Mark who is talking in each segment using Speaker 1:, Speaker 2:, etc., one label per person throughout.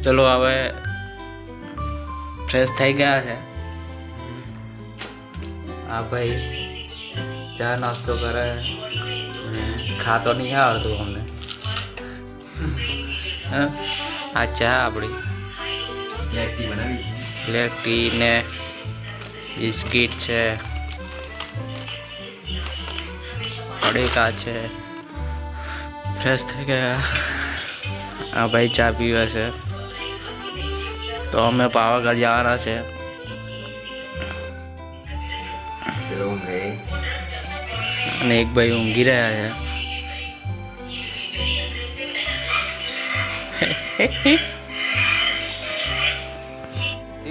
Speaker 1: ચલો હવે ફ્રેશ થઈ ગયા છે. આ ભાઈ ચા નાસ્તો કરે, ખાતો નહીં આવડતું અમને. આ ચા આપણી બ્લેક ટી ને બિસ્કીટ છે, પડીકા છે. ફ્રેશ થઈ ગયા. આ ભાઈ ચા પીવે છે. તો અમે પાવાગઢ જવાના છે. અને એક ભાઈ ઊંઘી રહ્યા છે.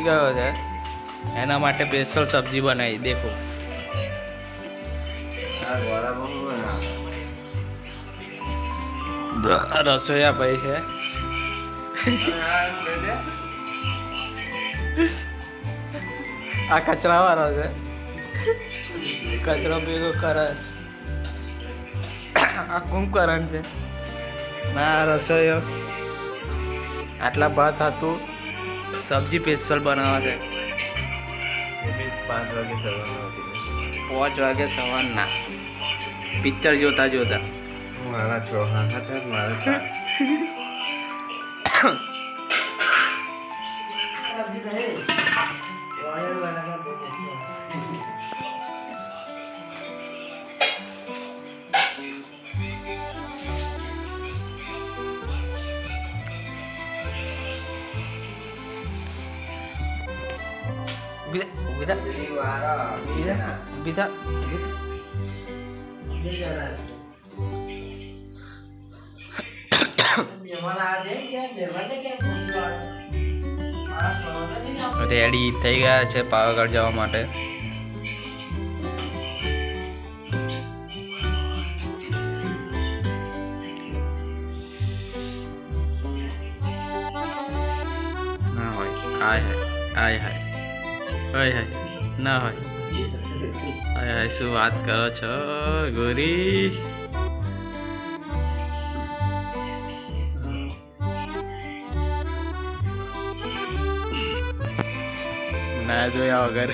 Speaker 1: ગયો છે એના માટે સ્પેશિયલ સબ્જી બનાવી. દેખો રસોઈયા ભાઈ છે. આ કચરા વાળો છે. કચરો ભેગો કરે. આ કુંભકરણ છે. ના રસોઈયો આટલા ભાત હતું. સબ્જી સ્પેશિયલ બનાવવા છે. 5 વાગે સવારના 5 વાગે સવારના પિક્ચર જોતા જોતા
Speaker 2: મારા 6 હતા મારા
Speaker 1: Bisa. રેડી થઈ ગયા છે પાવાગઢ જવા માટે. ના હોય આય હાય ના હોય. શું વાત કરો છો ગોરી? ના જોયા વગર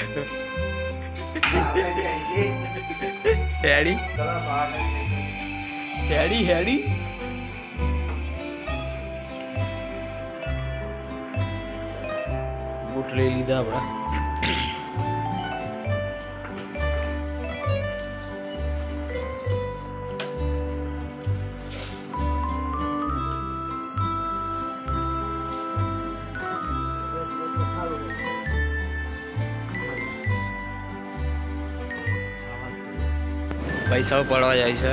Speaker 1: હેડી બૂટ લઈ લીધા આપણા. પૈસાઓ પડવા જાય છે.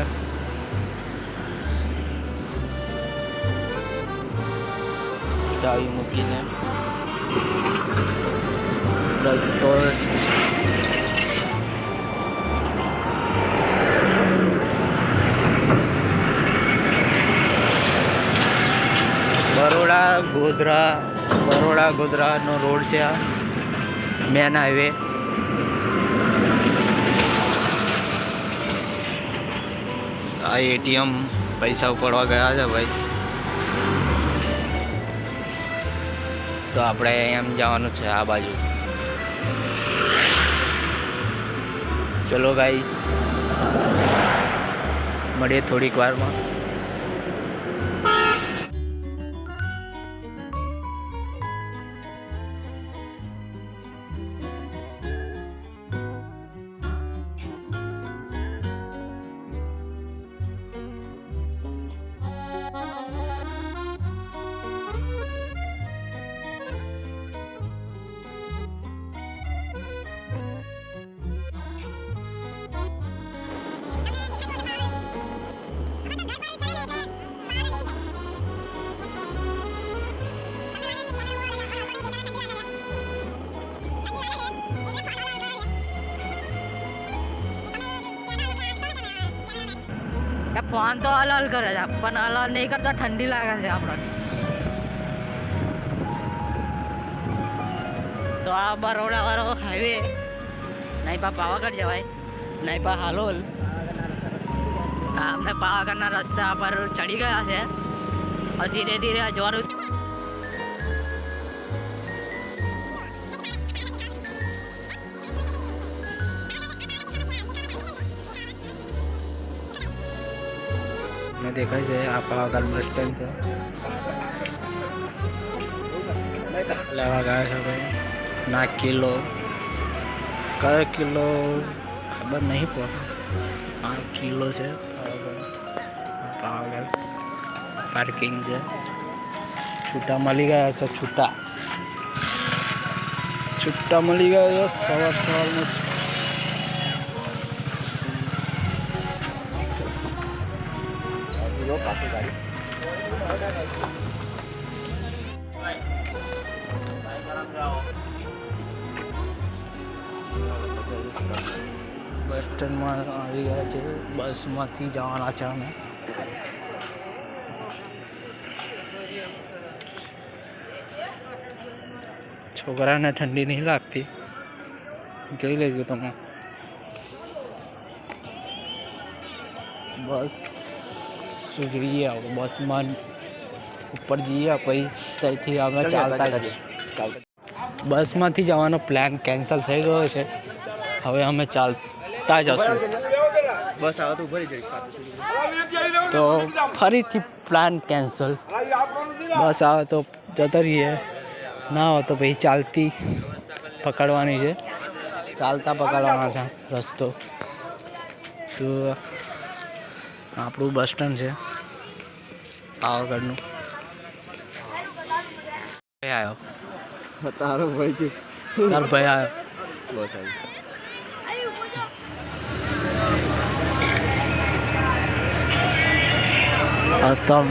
Speaker 1: ચાવી મૂકીને રસ્તો બરોડા ગોધરાનો રોડ છે. આ મેન હાઈવે. આ એટીએમ પૈસા ઉપાડવા ગયા છે ભાઈ. તો આપણે એમ જવાનું છે આ બાજુ. ચલો ગાઈસ મળીએ થોડીક વારમાં. ફોન તો હલ કરે છે પણ હલ નહીં કરતા ઠંડી લાગે છે આપણને. તો આ બરોડા વાળો હાઈવે નહીં પા પાવાગઢ જવાય નહીં પા હાલોલ. અમને પાવાગઢના રસ્તા પર ચડી ગયા છે. ધીરે ધીરે જવાનું. દેખાય છે આ પાવાગઢ બસ સ્ટેન્ડ છે. લેવા ગયા છે ભાઈ ના કિલો કયો કિલો ખબર નહીં પડે. 5 કિલો છે પાવાગઢ. પાર્કિંગ છે. છૂટા મળી ગયા છે. છૂટા મળી ગયા છે સવારમાં. બસ સ્ટેન્ડમાં આવી ગયા છે. બસમાંથી જવાના છે અમે. છોકરાને ઠંડી નહીં લાગતી જોઈ લેજો તમે. બસ જોઈએ બસમાં ઉપર જઈએ પછી ત્યાંથી આપણે ચાલતા જઈએ. બસમાંથી જવાનો પ્લાન કેન્સલ થઈ ગયો છે. હવે અમે ચાલતા જશું.
Speaker 2: બસ આવે તો ઉભરી જાય
Speaker 1: તો ફરીથી પ્લાન કેન્સલ. બસ આવે તો જતા રહીએ, ના હોય તો પછી ચાલતી પકડવાની છે. ચાલતા પકડવાના છે રસ્તો. તો આપણું બસ સ્ટેન્ડ છે પાવાગઢનું. આવ્યો
Speaker 2: તારો ભાઈ છે.
Speaker 1: તાર ભાઈ આવ્યો.
Speaker 2: બસ આવી
Speaker 1: ખતમ.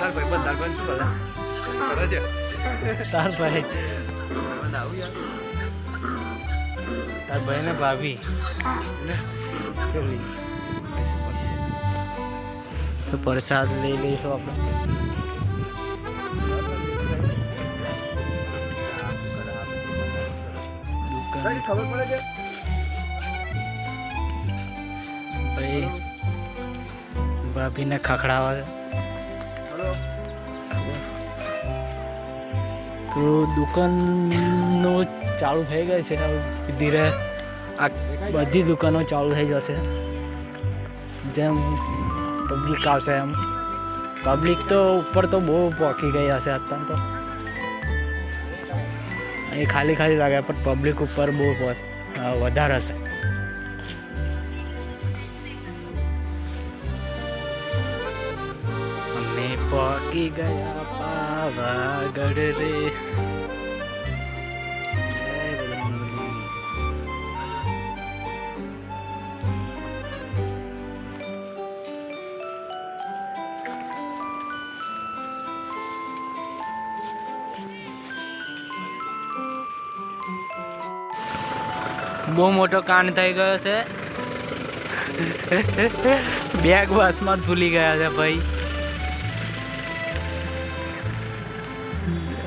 Speaker 2: તાર ભાઈ બંધ શું કરે છે?
Speaker 1: તાર ભાઈ ને ભાભી તો પ્રસાદ લઈ લઈશું આપણે.
Speaker 2: ખબર પડે છે
Speaker 1: ભાઈ ભાભીને ખખડાવા છે. તો દુકાનો ચાલુ થઈ ગઈ છે. ધીરે આ બધી દુકાનો ચાલુ થઈ જશે. જેમ પબ્લિક આવશે એમ. પબ્લિક તો ઉપર તો બહુ પહોંચી ગઈ હશે અત્યારે તો. અહીં ખાલી ખાલી લાગે પણ પબ્લિક ઉપર બહુ વધારે હશે. અમે પહોંચી ગયા પાવાગઢ રે. બહુ મોટો કાંડ થઈ ગયો છે. બેગ બસમાં જ ભૂલી ગયા છે ભાઈ.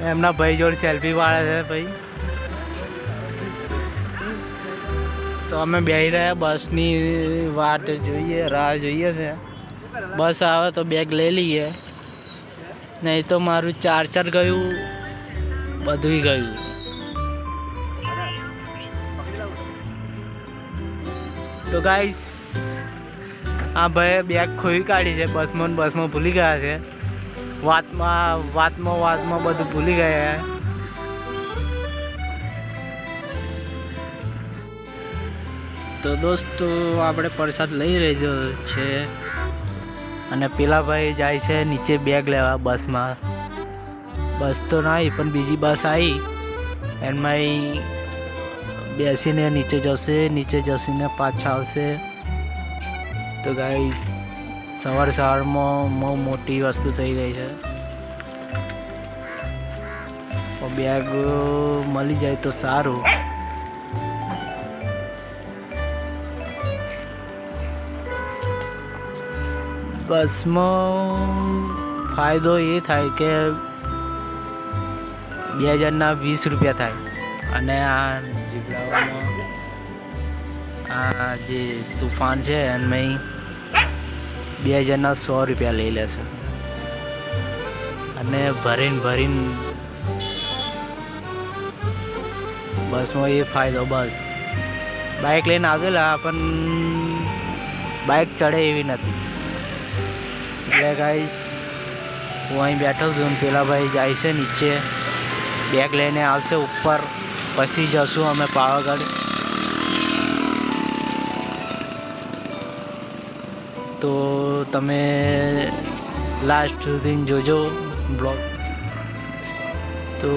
Speaker 1: એમના ભાઈ જોડે સેલ્ફી વાળે છે ભાઈ. તો અમે બેસી રહ્યા બસની વાટ જોઈએ, રાહ જોઈએ છે. બસ આવે તો બેગ લઈ લઈએ, નહીં તો મારું ચાર્જર ગયું, બધું ગયું. તો ગાઈસ આ ભાઈ બેગ ખોઈ કાઢી છે બસમાં ભૂલી ગયા છે. વાતમાં બધું ભૂલી ગયા. તો દોસ્તો આપણે પ્રસાદ લઈ રહ્યો છે અને પેલા ભાઈ જાય છે નીચે બેગ લેવા બસમાં. બસ તો ના આવી પણ બીજી બસ આવી એમાં બેસીને નીચે જશે પાછા આવશે. તો ગાઈસ સવારમાં બહુ મોટી વસ્તુ થઈ ગઈ છે. બેગ મળી જાય તો સારું, બસમાં ફાયદો એ થાય કે 2000ના 20 રૂપિયા થાય અને આ જીવડાઓમાં આ જે તુફાન છે એમાં 2000ના 100 રૂપિયા લઈ લેશે અને ભરીને બસમાં એ ફાયદો. બસ બાઇક લઈને આવેલા પણ બાઇક ચડે એવી નથી. એટલે ગાઈસ હું અહીં બેઠો છું અને પેલા ભાઈ જાય છે નીચે, બેગ લઈને આવશે ઉપર, પછી જશું અમે પાવાગઢ. તો તમે લાસ્ટ સુધી જોજો બ્લોગ. તો